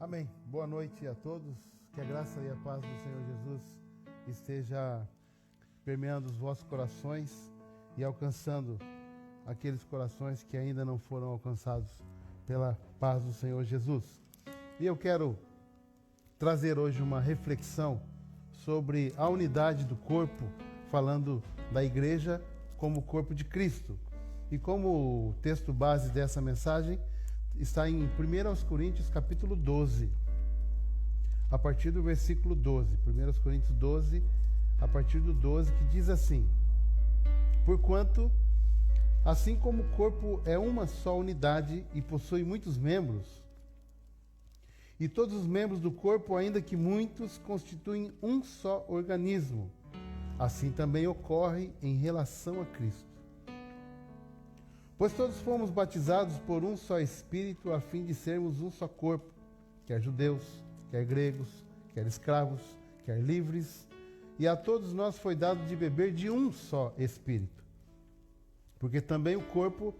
Amém. Boa noite a todos. Que a graça e a paz do Senhor Jesus esteja permeando os vossos corações e alcançando aqueles corações que ainda não foram alcançados pela paz do Senhor Jesus. E eu quero trazer hoje uma reflexão sobre a unidade do corpo, falando da igreja como corpo de Cristo. E como o texto base dessa mensagem está em 1 Coríntios capítulo 12, a partir do versículo 12. 1 Coríntios 12, a partir do 12, que diz assim: Porquanto, assim como o corpo é uma só unidade e possui muitos membros, e todos os membros do corpo, ainda que muitos, constituem um só organismo, assim também ocorre em relação a Cristo. Pois todos fomos batizados por um só Espírito, a fim de sermos um só corpo, quer judeus, quer gregos, quer escravos, quer livres, e a todos nós foi dado de beber de um só Espírito. Porque também o corpo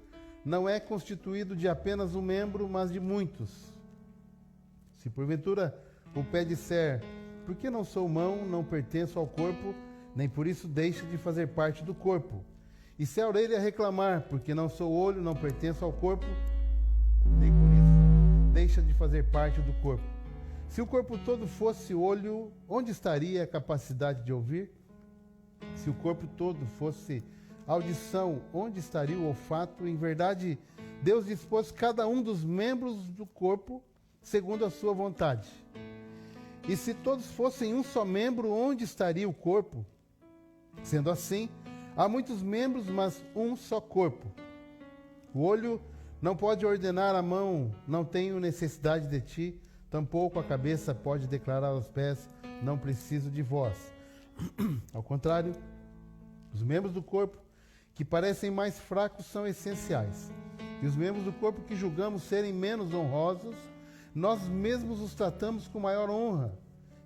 não é constituído de apenas um membro, mas de muitos. Se porventura o pé disser, porque não sou mão, não pertenço ao corpo, nem por isso deixa de fazer parte do corpo. E se a orelha reclamar, porque não sou olho, não pertenço ao corpo, nem por isso deixa de fazer parte do corpo. Se o corpo todo fosse olho, onde estaria a capacidade de ouvir? Se o corpo todo fosse audição, onde estaria o olfato? Em verdade, Deus dispôs cada um dos membros do corpo segundo a sua vontade. E se todos fossem um só membro, onde estaria o corpo? Sendo assim, há muitos membros, mas um só corpo. O olho não pode ordenar à mão, não tenho necessidade de ti, tampouco a cabeça pode declarar aos pés, não preciso de vós. Ao contrário, os membros do corpo que parecem mais fracos são essenciais. E os membros do corpo que julgamos serem menos honrosos, nós mesmos os tratamos com maior honra.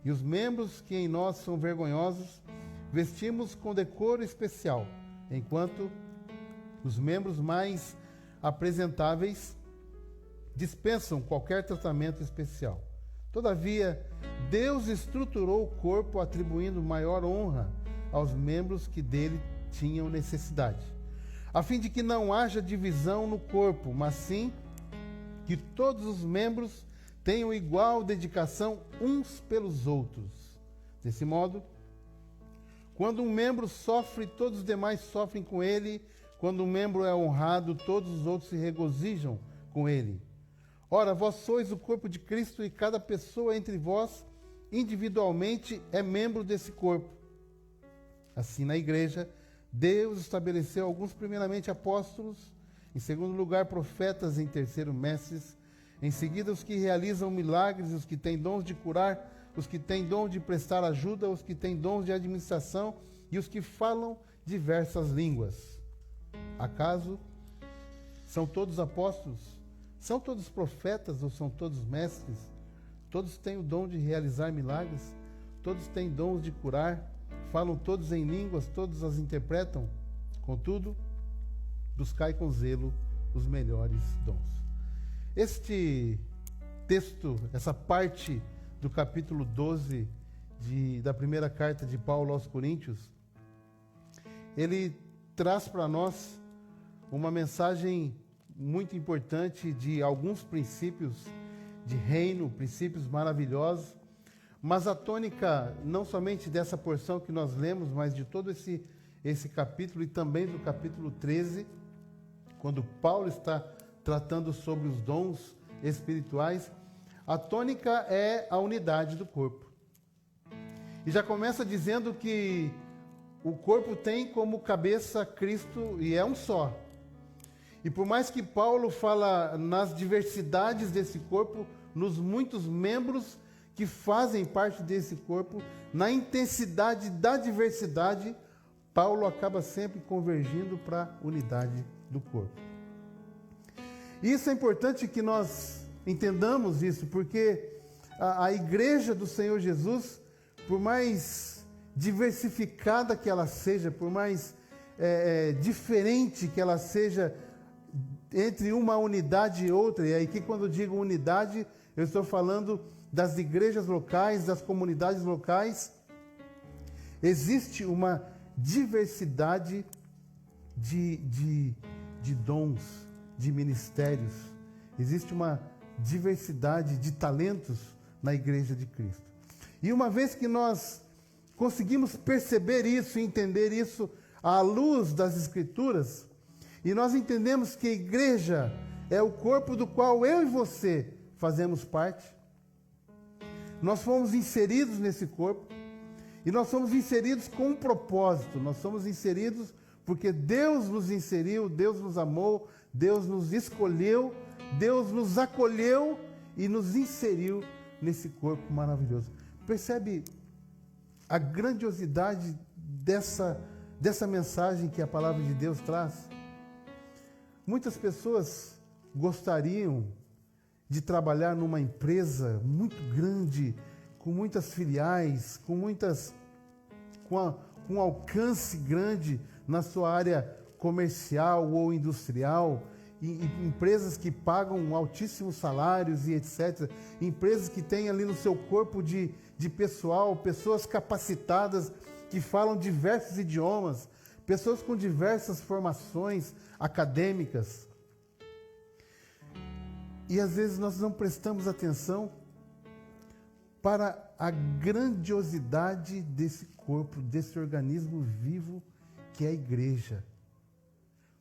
E os membros que em nós são vergonhosos, vestimos com decoro especial, enquanto os membros mais apresentáveis dispensam qualquer tratamento especial. Todavia, Deus estruturou o corpo atribuindo maior honra aos membros que dele tinham necessidade, a fim de que não haja divisão no corpo, mas sim que todos os membros tenham igual dedicação uns pelos outros. Desse modo, quando um membro sofre, todos os demais sofrem com ele. Quando um membro é honrado, todos os outros se regozijam com ele. Ora, vós sois o corpo de Cristo e cada pessoa entre vós, individualmente, é membro desse corpo. Assim, na igreja, Deus estabeleceu alguns primeiramente apóstolos, em segundo lugar profetas, em terceiro mestres, em seguida os que realizam milagres, os que têm dons de curar, os que têm dom de prestar ajuda, os que têm dons de administração e os que falam diversas línguas. Acaso são todos apóstolos? São todos profetas ou são todos mestres? Todos têm o dom de realizar milagres? Todos têm dons de curar? Falam todos em línguas? Todos as interpretam? Contudo, buscai com zelo os melhores dons. Este texto, essa parte do capítulo 12 da primeira carta de Paulo aos Coríntios, ele traz para nós uma mensagem muito importante de alguns princípios de reino, princípios maravilhosos, mas a tônica não somente dessa porção que nós lemos, mas de todo esse capítulo e também do capítulo 13, quando Paulo está tratando sobre os dons espirituais, a tônica é a unidade do corpo. E já começa dizendo que o corpo tem como cabeça Cristo e é um só. E por mais que Paulo fala nas diversidades desse corpo, nos muitos membros que fazem parte desse corpo, na intensidade da diversidade, Paulo acaba sempre convergindo para a unidade do corpo. E isso é importante que nós entendamos isso, porque a igreja do Senhor Jesus, por mais diversificada que ela seja, por mais diferente que ela seja entre uma unidade e outra, e aí que quando eu digo unidade, eu estou falando das igrejas locais, das comunidades locais. Existe uma diversidade de dons, de ministérios. Existe uma diversidade de talentos na igreja de Cristo. E uma vez que nós conseguimos perceber isso e entender isso à luz das Escrituras, e nós entendemos que a igreja é o corpo do qual eu e você fazemos parte, nós fomos inseridos nesse corpo, e nós somos inseridos com um propósito, nós somos inseridos porque Deus nos inseriu, Deus nos amou, Deus nos escolheu, Deus nos acolheu e nos inseriu nesse corpo maravilhoso. Percebe a grandiosidade dessa mensagem que a palavra de Deus traz? Muitas pessoas gostariam de trabalhar numa empresa muito grande, com muitas filiais, com um alcance grande na sua área comercial ou industrial, e empresas que pagam altíssimos salários e etc. Empresas que têm ali no seu corpo de pessoal, pessoas capacitadas que falam diversos idiomas, pessoas com diversas formações acadêmicas. E às vezes nós não prestamos atenção para a grandiosidade desse corpo, desse organismo vivo que é a igreja.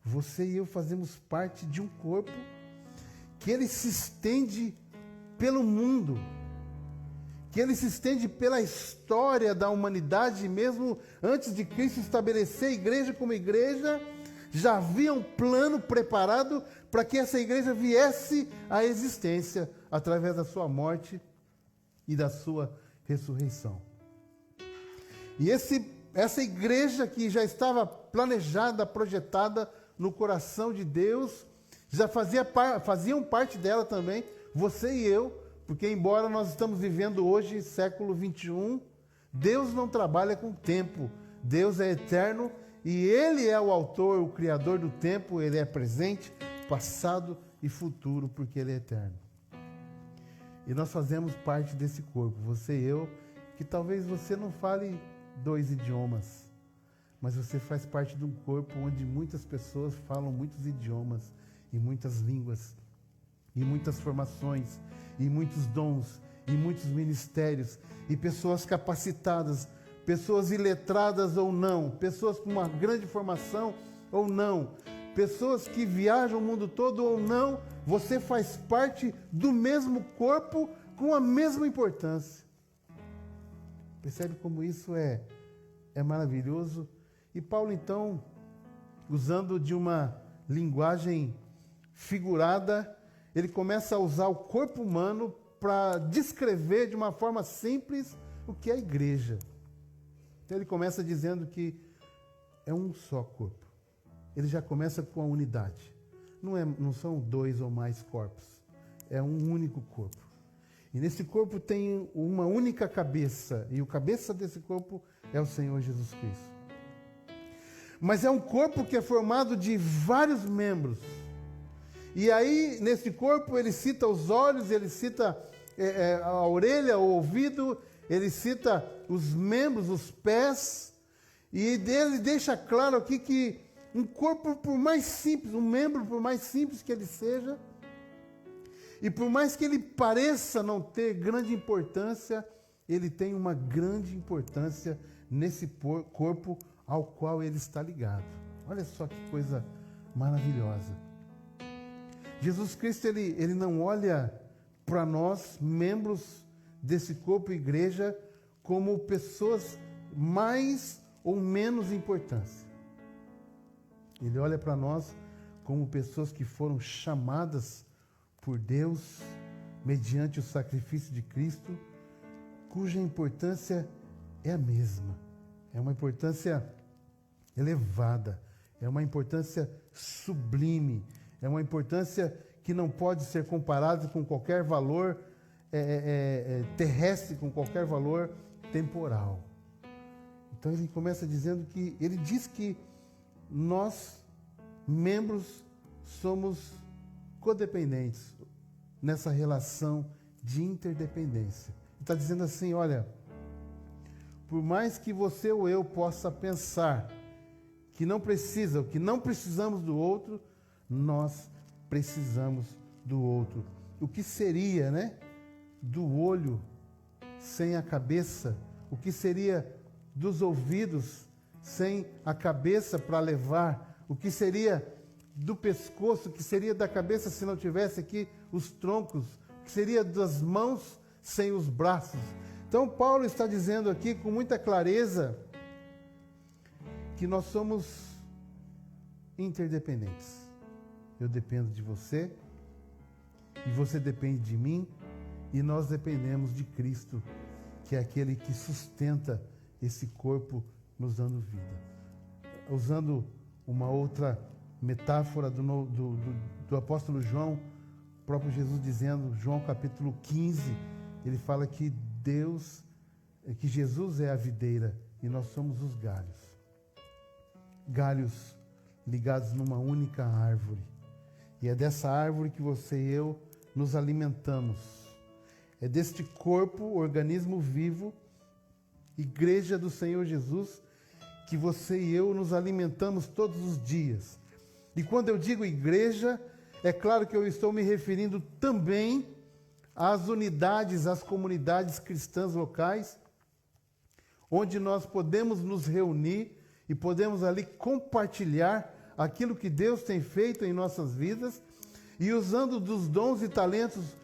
Você e eu fazemos parte de um corpo que ele se estende pelo mundo, que ele se estende pela história da humanidade. Mesmo antes de Cristo estabelecer a igreja como igreja, já havia um plano preparado para que essa igreja viesse à existência através da sua morte e da sua ressurreição. E essa igreja que já estava planejada, projetada no coração de Deus, já faziam parte dela também, você e eu, porque embora nós estamos vivendo hoje, século 21, Deus não trabalha com tempo, Deus é eterno e Ele é o autor, o criador do tempo, Ele é presente, passado e futuro, porque Ele é eterno. E nós fazemos parte desse corpo, você e eu, que talvez você não fale 2 idiomas, mas você faz parte de um corpo onde muitas pessoas falam muitos idiomas e muitas línguas, e muitas formações, e muitos dons, e muitos ministérios, e pessoas capacitadas, pessoas iletradas ou não, pessoas com uma grande formação ou não, pessoas que viajam o mundo todo ou não. Você faz parte do mesmo corpo com a mesma importância. Percebe como isso é maravilhoso? E Paulo, então, usando de uma linguagem figurada, ele começa a usar o corpo humano para descrever de uma forma simples o que é a igreja. Então ele começa dizendo que é um só corpo. Ele já começa com a unidade. Não são 2 ou mais corpos. É um único corpo. E nesse corpo tem uma única cabeça. E o cabeça desse corpo é o Senhor Jesus Cristo. Mas é um corpo que é formado de vários membros. E aí, nesse corpo, ele cita os olhos, ele cita a orelha, o ouvido, ele cita os membros, os pés. E ele deixa claro aqui que um corpo, por mais simples, um membro, por mais simples que ele seja, e por mais que ele pareça não ter grande importância, ele tem uma grande importância nesse corpo ao qual ele está ligado. Olha só que coisa maravilhosa. Jesus Cristo, ele não olha para nós, membros desse corpo igreja, como pessoas mais ou menos importância. Ele olha para nós como pessoas que foram chamadas por Deus, mediante o sacrifício de Cristo, cuja importância é a mesma. É uma importância elevada, é uma importância sublime, é uma importância que não pode ser comparada com qualquer valor terrestre, com qualquer valor temporal. Então ele começa dizendo que, ele diz que nós, membros, somos codependentes nessa relação de interdependência. Ele está dizendo assim, olha, por mais que você ou eu possa pensar que não precisa, que não precisamos do outro, nós precisamos do outro. O que seria, né, do olho sem a cabeça? O que seria dos ouvidos sem a cabeça para levar? O que seria do pescoço? O que seria da cabeça se não tivesse aqui os troncos? O que seria das mãos sem os braços? Então Paulo está dizendo aqui com muita clareza que nós somos interdependentes. Eu dependo de você, e você depende de mim, e nós dependemos de Cristo, que é aquele que sustenta esse corpo nos dando vida. Usando uma outra metáfora do apóstolo João, o próprio Jesus dizendo, João capítulo 15, ele fala que Jesus é a videira e nós somos os galhos. Galhos ligados numa única árvore. E é dessa árvore que você e eu nos alimentamos. É deste corpo, organismo vivo, igreja do Senhor Jesus, que você e eu nos alimentamos todos os dias. E quando eu digo igreja, é claro que eu estou me referindo também às unidades, às comunidades cristãs locais, onde nós podemos nos reunir e podemos ali compartilhar aquilo que Deus tem feito em nossas vidas e usando dos dons e talentos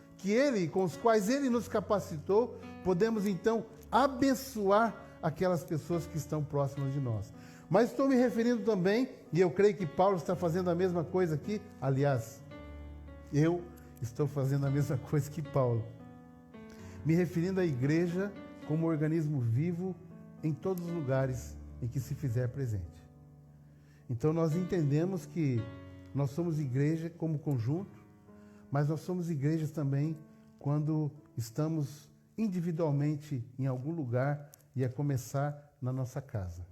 com os quais Ele nos capacitou, podemos então abençoar aquelas pessoas que estão próximas de nós. Mas estou me referindo também, e eu creio que Paulo está fazendo a mesma coisa aqui, aliás, eu estou fazendo a mesma coisa que Paulo, me referindo à igreja como organismo vivo em todos os lugares em que se fizer presente. Então nós entendemos que nós somos igreja como conjunto, mas nós somos igrejas também quando estamos individualmente em algum lugar e a começar na nossa casa.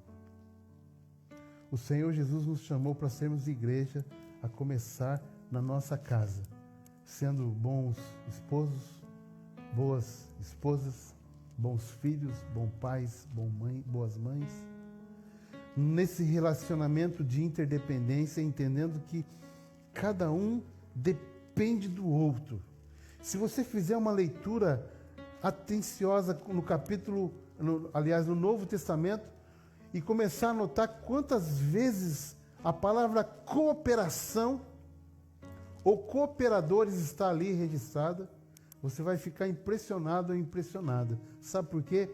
O Senhor Jesus nos chamou para sermos igreja a começar na nossa casa, sendo bons esposos, boas esposas, bons filhos, bons pais, boas mães, nesse relacionamento de interdependência, entendendo que cada um depende do outro. Se você fizer uma leitura atenciosa no Novo Testamento, e começar a notar quantas vezes a palavra cooperação ou cooperadores está ali registrada, você vai ficar impressionado ou impressionada. Sabe por quê?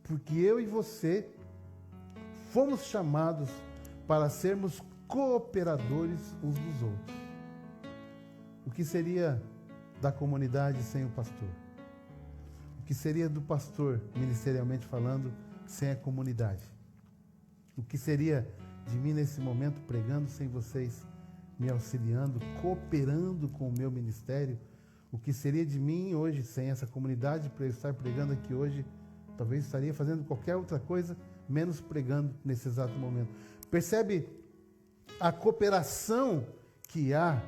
Porque eu e você fomos chamados para sermos cooperadores uns dos outros. O que seria da comunidade sem o pastor? O que seria do pastor, ministerialmente falando, sem a comunidade? O que seria de mim nesse momento pregando sem vocês me auxiliando, cooperando com o meu ministério? O que seria de mim hoje sem essa comunidade para eu estar pregando aqui hoje? Talvez estaria fazendo qualquer outra coisa, menos pregando nesse exato momento. Percebe a cooperação que há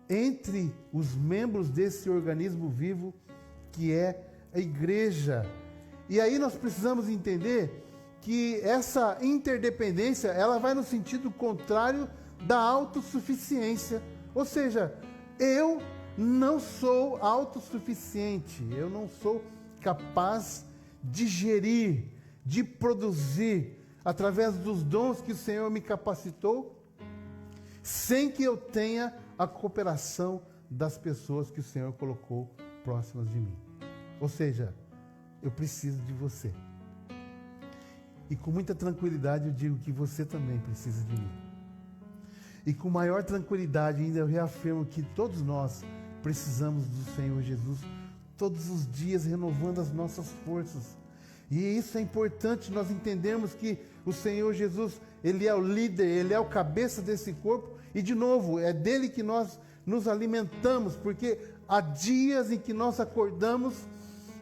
entre os membros desse organismo vivo que é a igreja. E aí nós precisamos entender que essa interdependência, ela vai no sentido contrário da autossuficiência. Ou seja, eu não sou autossuficiente, eu não sou capaz de gerir, de produzir, através dos dons que o Senhor me capacitou, sem que eu tenha a cooperação das pessoas que o Senhor colocou próximas de mim. Ou seja, eu preciso de você. E com muita tranquilidade eu digo que você também precisa de mim. E com maior tranquilidade ainda eu reafirmo que todos nós precisamos do Senhor Jesus todos os dias, renovando as nossas forças. E isso é importante nós entendermos que o Senhor Jesus, Ele é o líder, Ele é o cabeça desse corpo. E de novo, é dele que nós nos alimentamos, porque há dias em que nós acordamos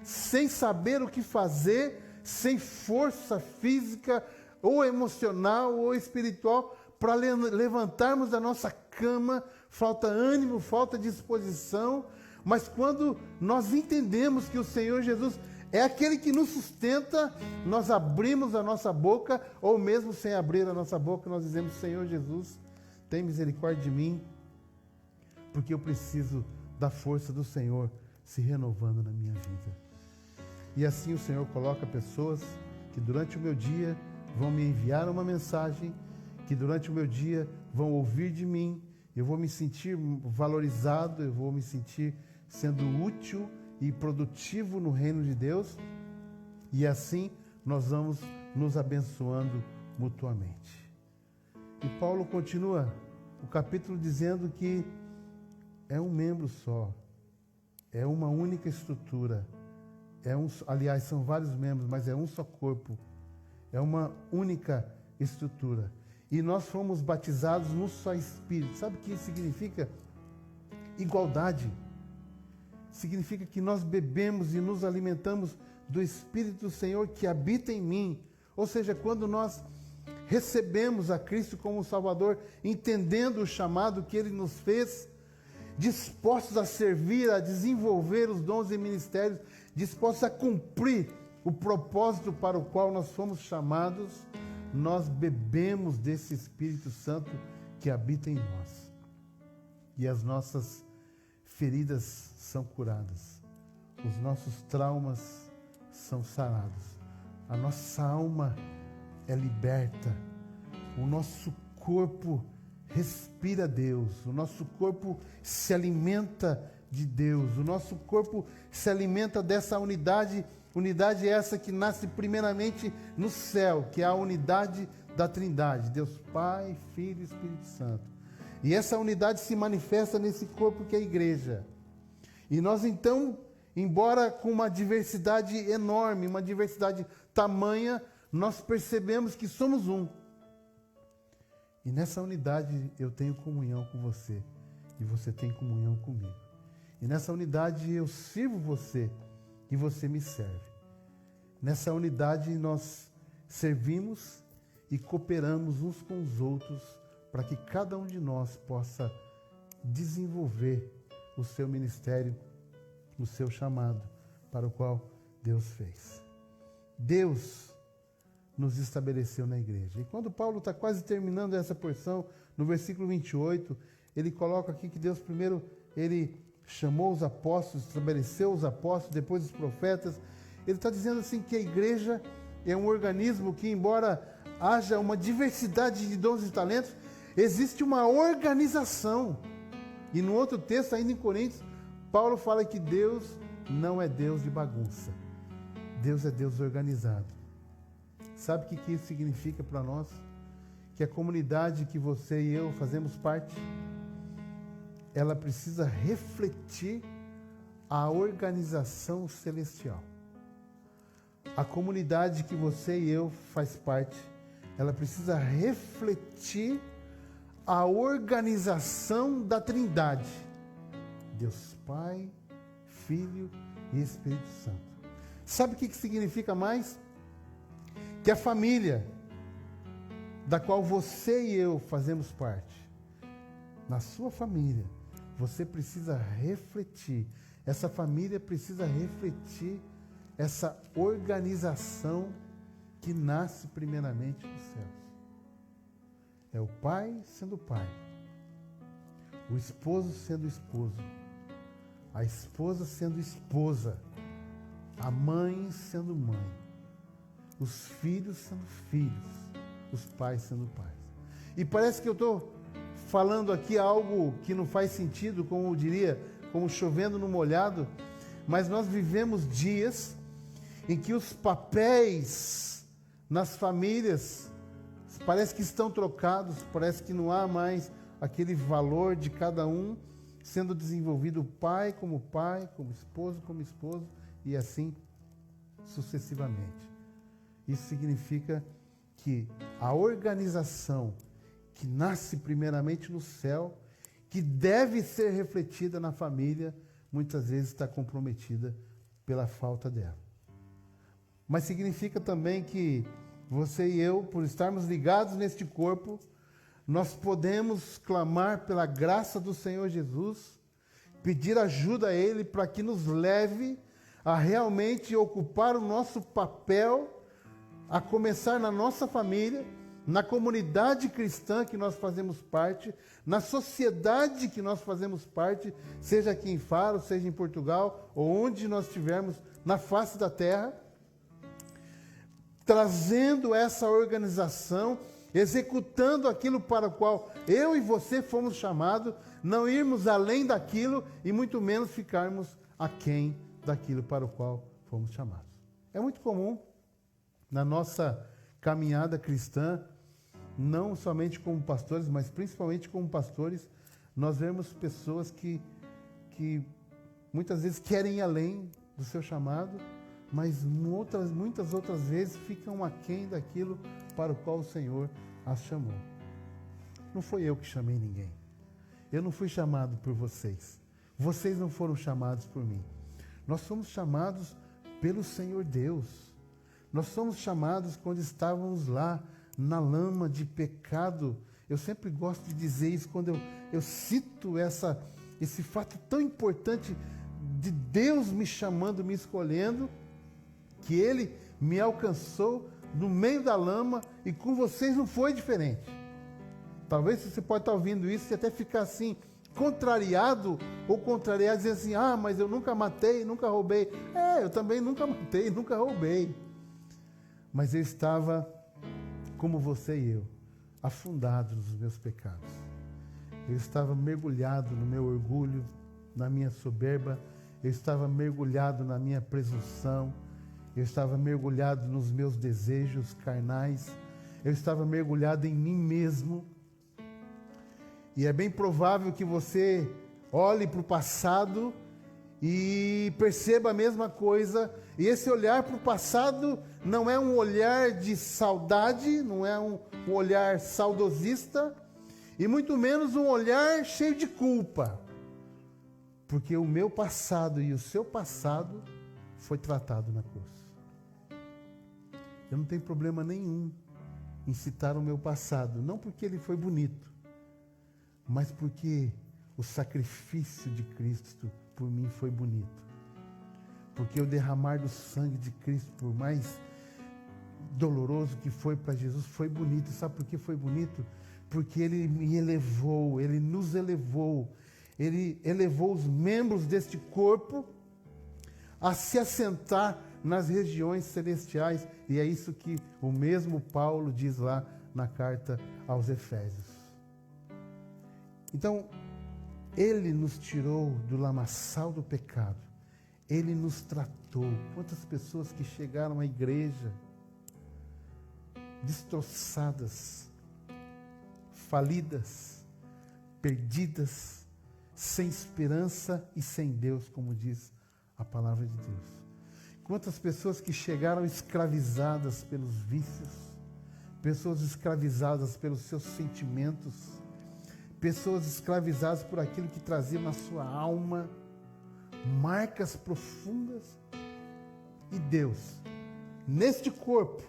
sem saber o que fazer, sem força física, ou emocional, ou espiritual, para levantarmos da nossa cama, falta ânimo, falta disposição, Mas quando nós entendemos que o Senhor Jesus é aquele que nos sustenta, nós abrimos a nossa boca, ou mesmo sem abrir a nossa boca, nós dizemos: Senhor Jesus, tem misericórdia de mim, porque eu preciso da força do Senhor se renovando na minha vida. E assim o Senhor coloca pessoas que durante o meu dia vão me enviar uma mensagem, que durante o meu dia vão ouvir de mim, eu vou me sentir valorizado, eu vou me sentir sendo útil e produtivo no reino de Deus, e assim nós vamos nos abençoando mutuamente. E Paulo continua o capítulo dizendo que é um membro só, é uma única estrutura, aliás, são vários membros, mas é um só corpo, é uma única estrutura. E nós fomos batizados num só Espírito. Sabe o que isso significa? Igualdade. Significa que nós bebemos e nos alimentamos do Espírito do Senhor que habita em mim. Ou seja, quando nós recebemos a Cristo como Salvador, entendendo o chamado que Ele nos fez, dispostos a servir, a desenvolver os dons e ministérios, dispostos a cumprir o propósito para o qual nós fomos chamados, nós bebemos desse Espírito Santo que habita em nós. E as nossas feridas são curadas, os nossos traumas são sarados, a nossa alma é liberta, o nosso corpo respira Deus, o nosso corpo se alimenta de Deus, o nosso corpo se alimenta dessa unidade essa que nasce primeiramente no céu, que é a unidade da Trindade, Deus Pai, Filho e Espírito Santo. E essa unidade se manifesta nesse corpo que é a igreja. E nós então, embora com uma diversidade enorme, uma diversidade tamanha, nós percebemos que somos um. E nessa unidade eu tenho comunhão com você, e você tem comunhão comigo. E nessa unidade eu sirvo você, e você me serve. Nessa unidade nós servimos e cooperamos uns com os outros para que cada um de nós possa desenvolver o seu ministério, o seu chamado para o qual Deus fez. Deus nos estabeleceu na igreja. E quando Paulo está quase terminando essa porção, no versículo 28, ele coloca aqui que Deus primeiro, ele chamou os apóstolos, estabeleceu os apóstolos, depois os profetas. Ele está dizendo assim que a igreja é um organismo que, embora haja uma diversidade de dons e talentos, existe uma organização. E no outro texto, ainda em Coríntios, Paulo fala que Deus não é Deus de bagunça. Deus é Deus organizado. Sabe o que isso significa para nós? Que a comunidade que você e eu fazemos parte, ela precisa refletir a organização celestial. A comunidade que você e eu faz parte, ela precisa refletir a organização da Trindade. Deus Pai, Filho e Espírito Santo. Sabe o que significa mais? Que a família da qual você e eu fazemos parte, na sua família, você precisa refletir, essa família precisa refletir essa organização que nasce primeiramente nos céus. É o pai sendo pai, o esposo sendo esposo, a esposa sendo esposa, a mãe sendo mãe, os filhos sendo filhos, os pais sendo pais. E parece que eu estou falando aqui algo que não faz sentido, como eu diria, como chovendo no molhado, mas nós vivemos dias em que os papéis nas famílias parece que estão trocados, parece que não há mais aquele valor de cada um sendo desenvolvido, pai, como esposo, e assim sucessivamente. Isso significa que a organização que nasce primeiramente no céu, que deve ser refletida na família, muitas vezes está comprometida pela falta dela. Mas significa também que você e eu, por estarmos ligados neste corpo, nós podemos clamar pela graça do Senhor Jesus, pedir ajuda a Ele para que nos leve a realmente ocupar o nosso papel, a começar na nossa família, na comunidade cristã que nós fazemos parte, na sociedade que nós fazemos parte, seja aqui em Faro, seja em Portugal, ou onde nós estivermos na face da terra, trazendo essa organização, executando aquilo para o qual eu e você fomos chamados, não irmos além daquilo e muito menos ficarmos aquém daquilo para o qual fomos chamados. É muito comum na nossa caminhada cristã, não somente como pastores, mas principalmente como pastores, nós vemos pessoas que muitas vezes querem ir além do seu chamado, mas muitas outras vezes ficam aquém daquilo para o qual o Senhor as chamou. Não foi eu que chamei ninguém. Eu não fui chamado por vocês. Vocês não foram chamados por mim. Nós somos chamados pelo Senhor Deus. Nós somos chamados quando estávamos lá na lama de pecado. Eu sempre gosto de dizer isso quando eu cito esse fato tão importante de Deus me chamando, me escolhendo, que Ele me alcançou no meio da lama e com vocês não foi diferente. Talvez você pode estar ouvindo isso e até ficar assim, contrariado ou contrariado, dizer assim, mas eu nunca matei, nunca roubei. Eu também nunca matei, nunca roubei. Mas eu estava, como você e eu, afundado nos meus pecados. Eu estava mergulhado no meu orgulho, na minha soberba, eu estava mergulhado na minha presunção, eu estava mergulhado nos meus desejos carnais, eu estava mergulhado em mim mesmo. E é bem provável que você olhe para o passado e perceba a mesma coisa. E esse olhar para o passado não é um olhar de saudade, não é um olhar saudosista, e muito menos um olhar cheio de culpa. Porque o meu passado e o seu passado foi tratado na cruz. Eu não tenho problema nenhum em citar o meu passado, não porque ele foi bonito, mas porque o sacrifício de Cristo por mim foi bonito. Porque o derramar do sangue de Cristo, por mais doloroso que foi para Jesus, foi bonito. Sabe por que foi bonito? Porque Ele me elevou, Ele nos elevou, Ele elevou os membros deste corpo a se assentar nas regiões celestiais. E é isso que o mesmo Paulo diz lá na carta aos Efésios. Então, Ele nos tirou do lamaçal do pecado. Ele nos tratou. Quantas pessoas que chegaram à igreja destroçadas, falidas, perdidas, sem esperança e sem Deus, como diz a palavra de Deus. Quantas pessoas que chegaram escravizadas pelos vícios, pessoas escravizadas pelos seus sentimentos, pessoas escravizadas por aquilo que trazia na sua alma, marcas profundas. E Deus, neste corpo,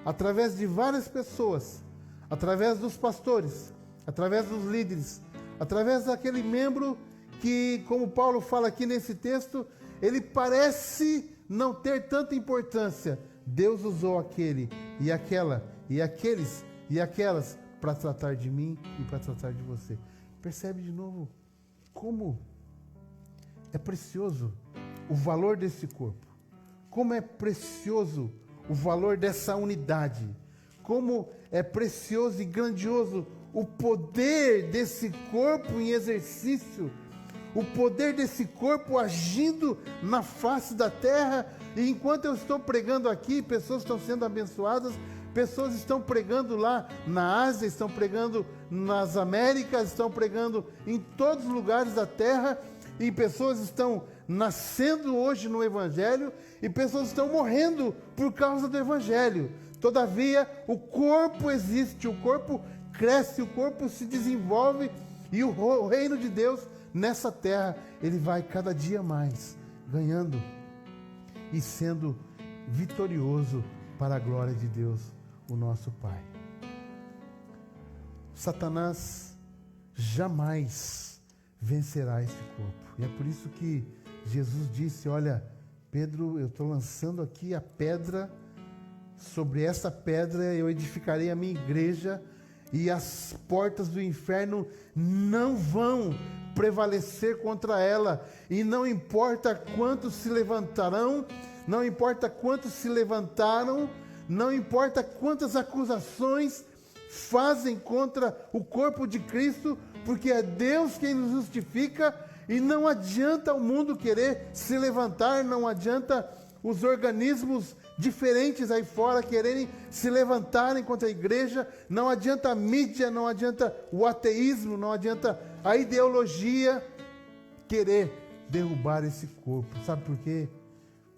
através de várias pessoas, através dos pastores, através dos líderes, através daquele membro que, como Paulo fala aqui nesse texto, ele parece não ter tanta importância. Deus usou aquele e aquela e aqueles e aquelas para tratar de mim e para tratar de você. Percebe de novo como é precioso o valor desse corpo, como é precioso o valor dessa unidade, como é precioso e grandioso o poder desse corpo em exercício, o poder desse corpo agindo na face da terra. E enquanto eu estou pregando aqui, pessoas estão sendo abençoadas, pessoas estão pregando lá na Ásia, estão pregando nas Américas, estão pregando em todos os lugares da terra, e pessoas estão nascendo hoje no Evangelho, e pessoas estão morrendo por causa do Evangelho. Todavia, o corpo existe, o corpo cresce, o corpo se desenvolve, e o reino de Deus nessa terra, ele vai cada dia mais ganhando e sendo vitorioso para a glória de Deus, o nosso Pai. Satanás jamais vencerá esse corpo. E é por isso que Jesus disse, olha, Pedro, eu estou lançando aqui a pedra, sobre essa pedra eu edificarei a minha igreja, e as portas do inferno não vão prevalecer contra ela, e não importa quantos se levantarão, não importa quantos se levantaram, não importa quantas acusações fazem contra o corpo de Cristo, porque é Deus quem nos justifica, e não adianta o mundo querer se levantar, não adianta os organismos diferentes aí fora quererem se levantarem contra a igreja, não adianta a mídia, não adianta o ateísmo, não adianta a ideologia querer derrubar esse corpo. Sabe por quê?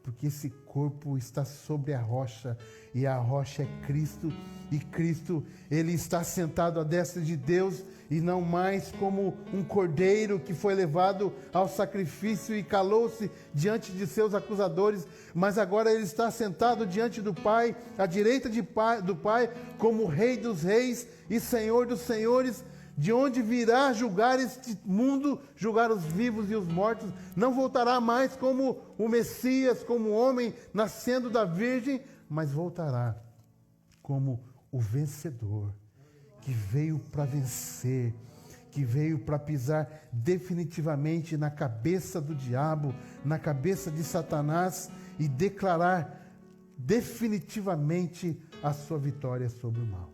Porque esse corpo está sobre a rocha, e a rocha é Cristo, e Cristo, Ele está sentado à destra de Deus, e não mais como um cordeiro que foi levado ao sacrifício e calou-se diante de seus acusadores, mas agora Ele está sentado diante do Pai, à direita do Pai, como Rei dos reis e Senhor dos senhores, de onde virá julgar este mundo, julgar os vivos e os mortos. Não voltará mais como o Messias, como o homem nascendo da Virgem, mas voltará como o vencedor, que veio para vencer, que veio para pisar definitivamente na cabeça do diabo, na cabeça de Satanás, e declarar definitivamente a sua vitória sobre o mal.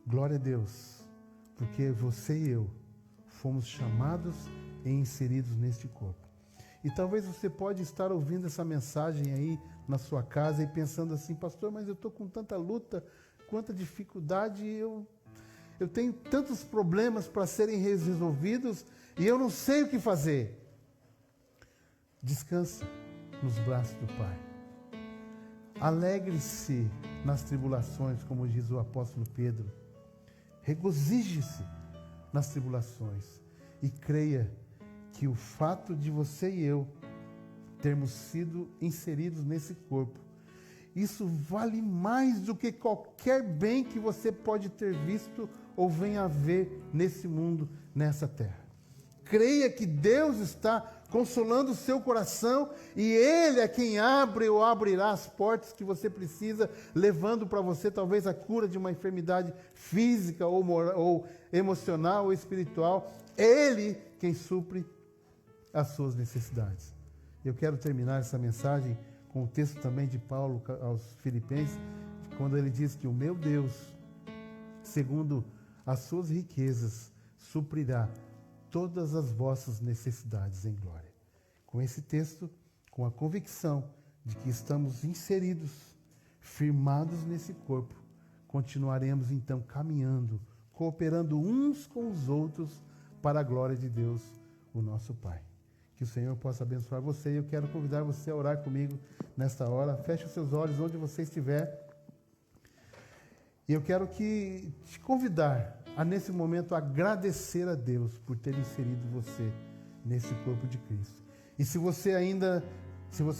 Glória a Deus. Porque você e eu fomos chamados e inseridos neste corpo. E talvez você pode estar ouvindo essa mensagem aí na sua casa e pensando assim, pastor, mas eu estou com tanta luta, quanta dificuldade, eu tenho tantos problemas para serem resolvidos e eu não sei o que fazer. Descansa nos braços do Pai. Alegre-se nas tribulações, como diz o apóstolo Pedro. Regozije-se nas tribulações e creia que o fato de você e eu termos sido inseridos nesse corpo, isso vale mais do que qualquer bem que você pode ter visto ou venha a ver nesse mundo, nessa terra. Creia que Deus está consolando o seu coração e Ele é quem abre ou abrirá as portas que você precisa, levando para você talvez a cura de uma enfermidade física ou emocional ou espiritual. Ele quem supre as suas necessidades. Eu quero terminar essa mensagem com o texto também de Paulo aos Filipenses, quando ele diz que o meu Deus, segundo as suas riquezas, suprirá todas as vossas necessidades em glória. Com esse texto, com a convicção de que estamos inseridos, firmados nesse corpo, continuaremos então caminhando, cooperando uns com os outros para a glória de Deus, o nosso Pai. Que o Senhor possa abençoar você, e eu quero convidar você a orar comigo nesta hora. Feche os seus olhos onde você estiver. E eu quero te convidar a, nesse momento, agradecer a Deus por ter inserido você nesse corpo de Cristo. E se você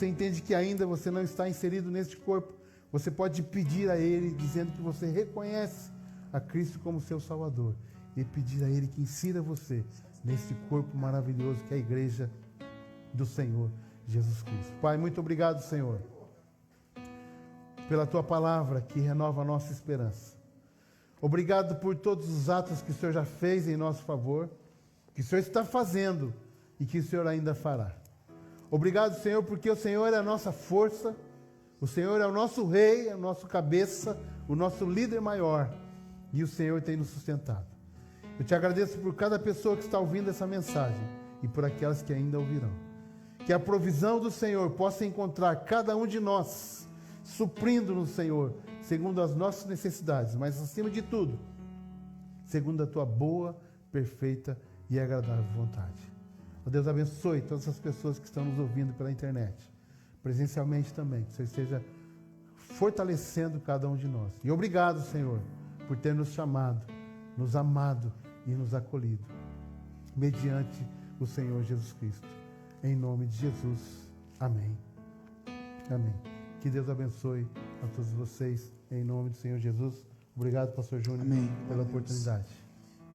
entende que ainda você não está inserido neste corpo, você pode pedir a Ele, dizendo que você reconhece a Cristo como seu Salvador, e pedir a Ele que insira você nesse corpo maravilhoso que é a igreja do Senhor Jesus Cristo. Pai, muito obrigado, Senhor, pela Tua palavra que renova a nossa esperança. Obrigado por todos os atos que o Senhor já fez em nosso favor, que o Senhor está fazendo e que o Senhor ainda fará. Obrigado, Senhor, porque o Senhor é a nossa força, o Senhor é o nosso rei, é o nosso cabeça, o nosso líder maior, e o Senhor tem nos sustentado. Eu te agradeço por cada pessoa que está ouvindo essa mensagem e por aquelas que ainda ouvirão. Que a provisão do Senhor possa encontrar cada um de nós, suprindo-nos, Senhor, segundo as nossas necessidades, mas acima de tudo, segundo a Tua boa, perfeita e agradável vontade. Ó Deus, abençoe todas as pessoas que estão nos ouvindo pela internet, presencialmente também, que o Senhor esteja fortalecendo cada um de nós. E obrigado, Senhor, por ter nos chamado, nos amado e nos acolhido, mediante o Senhor Jesus Cristo. Em nome de Jesus. Amém. Amém. Que Deus abençoe a todos vocês, em nome do Senhor Jesus. Obrigado, pastor Júnior, pela oportunidade.